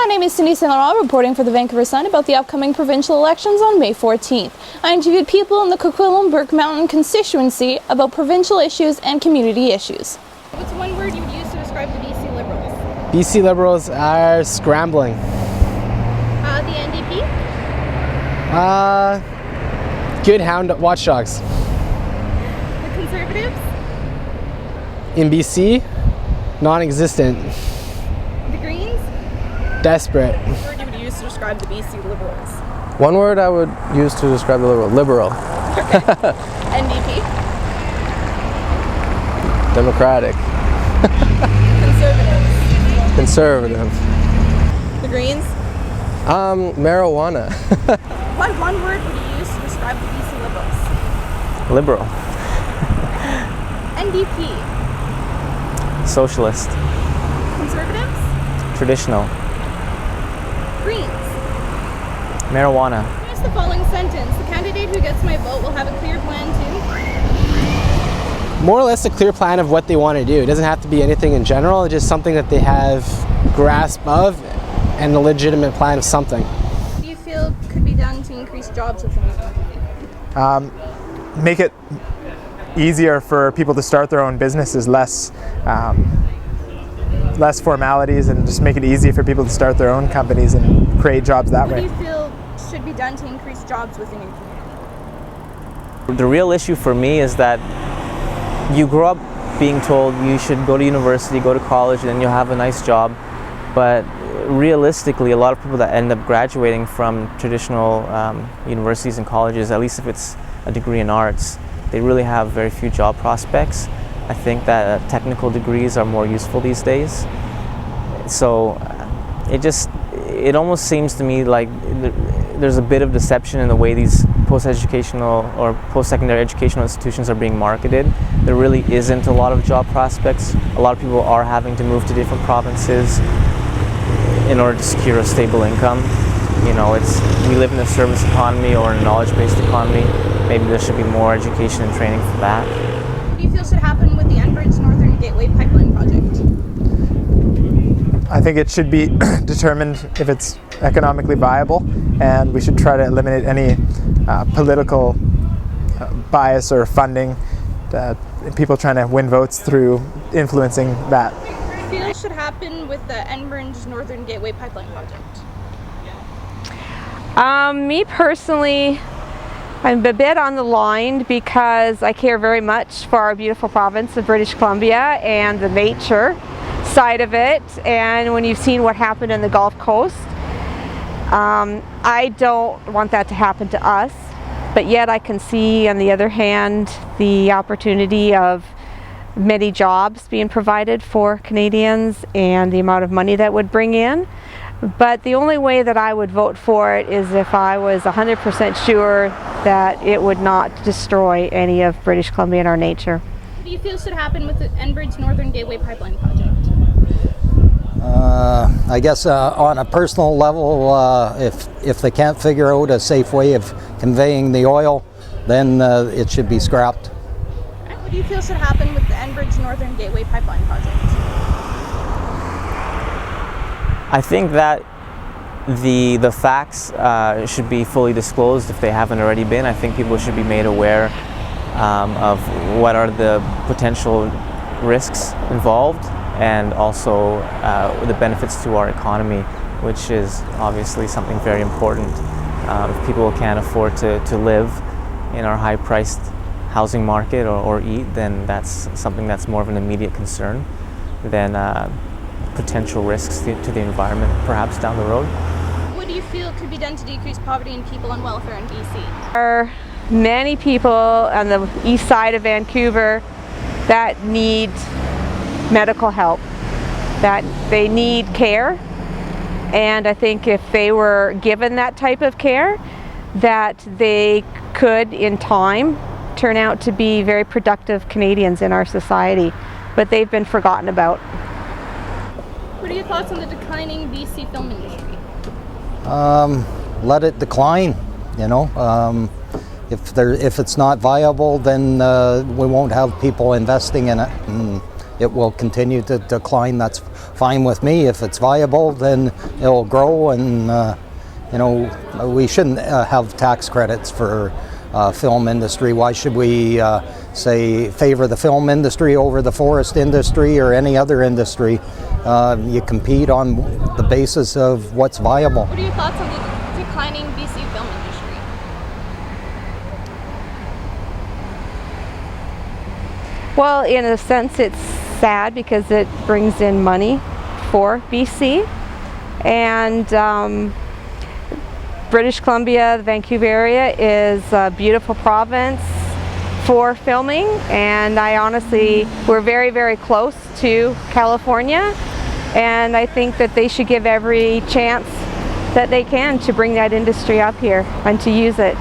My name is Cindy St-Laurent, reporting for the Vancouver Sun about the upcoming provincial elections on May 14th. I interviewed people in the Coquitlam-Burke Mountain constituency about provincial issues and community issues. What's one word you would use to describe the BC Liberals? BC Liberals are scrambling. The NDP? Good hound watchdogs. The Conservatives? In BC, non-existent. The Greens? Desperate. What word you would use to describe the BC Liberals? One word I would use to describe the liberal. NDP? Democratic. Conservatives? Conservative. The Greens? Marijuana. What one word would you use to describe the BC Liberals? Liberal. NDP? Socialist. Conservatives? Traditional. Greens? Marijuana. Here's the following sentence. The candidate who gets my vote will have a clear plan to... More or less a clear plan of what they want to do. It doesn't have to be anything in general, it's just something that they have grasp of and a legitimate plan of something. What do you feel could be done to increase jobs within the community? Make it easier for people to start their own businesses, less formalities, and just make it easy for people to start their own companies and create jobs that way. What do you feel should be done to increase jobs within your community? The real issue for me is that you grow up being told you should go to university, go to college, and then you'll have a nice job. But realistically, a lot of people that end up graduating from traditional universities and colleges, at least if it's a degree in arts, they really have very few job prospects. I think that technical degrees are more useful these days. So it almost seems to me like there's a bit of deception in the way these post-educational or post-secondary educational institutions are being marketed. There really isn't a lot of job prospects. A lot of people are having to move to different provinces in order to secure a stable income. You know, we live in a service economy or a knowledge-based economy. Maybe there should be more education and training for that. What do you feel should happen with the Enbridge Northern Gateway pipeline project? I think it should be determined if it's economically viable, and we should try to eliminate any political bias or funding, people trying to win votes through influencing that. What do you feel should happen with the Enbridge Northern Gateway pipeline project? Me personally, I'm a bit on the line because I care very much for our beautiful province of British Columbia and the nature side of it, and when you've seen what happened in the Gulf Coast, I don't want that to happen to us, but yet I can see on the other hand the opportunity of many jobs being provided for Canadians and the amount of money that would bring in. But the only way that I would vote for it is if I was 100% sure that it would not destroy any of British Columbia and our nature. What do you feel should happen with the Enbridge Northern Gateway pipeline project? I guess on a personal level, if they can't figure out a safe way of conveying the oil, then it should be scrapped. What do you feel should happen with the Enbridge Northern Gateway pipeline project? I think that the facts should be fully disclosed if they haven't already been. I think people should be made aware of what are the potential risks involved, and also the benefits to our economy, which is obviously something very important. If people can't afford to live in our high-priced housing market or eat, then that's something that's more of an immediate concern than potential risks to the environment perhaps down the road. What do you feel could be done to decrease poverty and people on welfare in BC? There are many people on the east side of Vancouver that need medical help, that they need care, and I think if they were given that type of care, that they could in time turn out to be very productive Canadians in our society, but they've been forgotten about. What are your thoughts on the declining BC film industry? Let it decline, you know. If it's not viable, then we won't have people investing in it, and it will continue to decline. That's fine with me. If it's viable, then it'll grow, and you know, we shouldn't have tax credits for film industry. Why should we say favor the film industry over the forest industry or any other industry? You compete on the basis of what's viable. What are your thoughts on the declining BC film industry? Well, in a sense, it's sad because it brings in money for BC, and British Columbia, the Vancouver area, is a beautiful province for filming, and we're very, very close to California, and I think that they should give every chance that they can to bring that industry up here and to use it.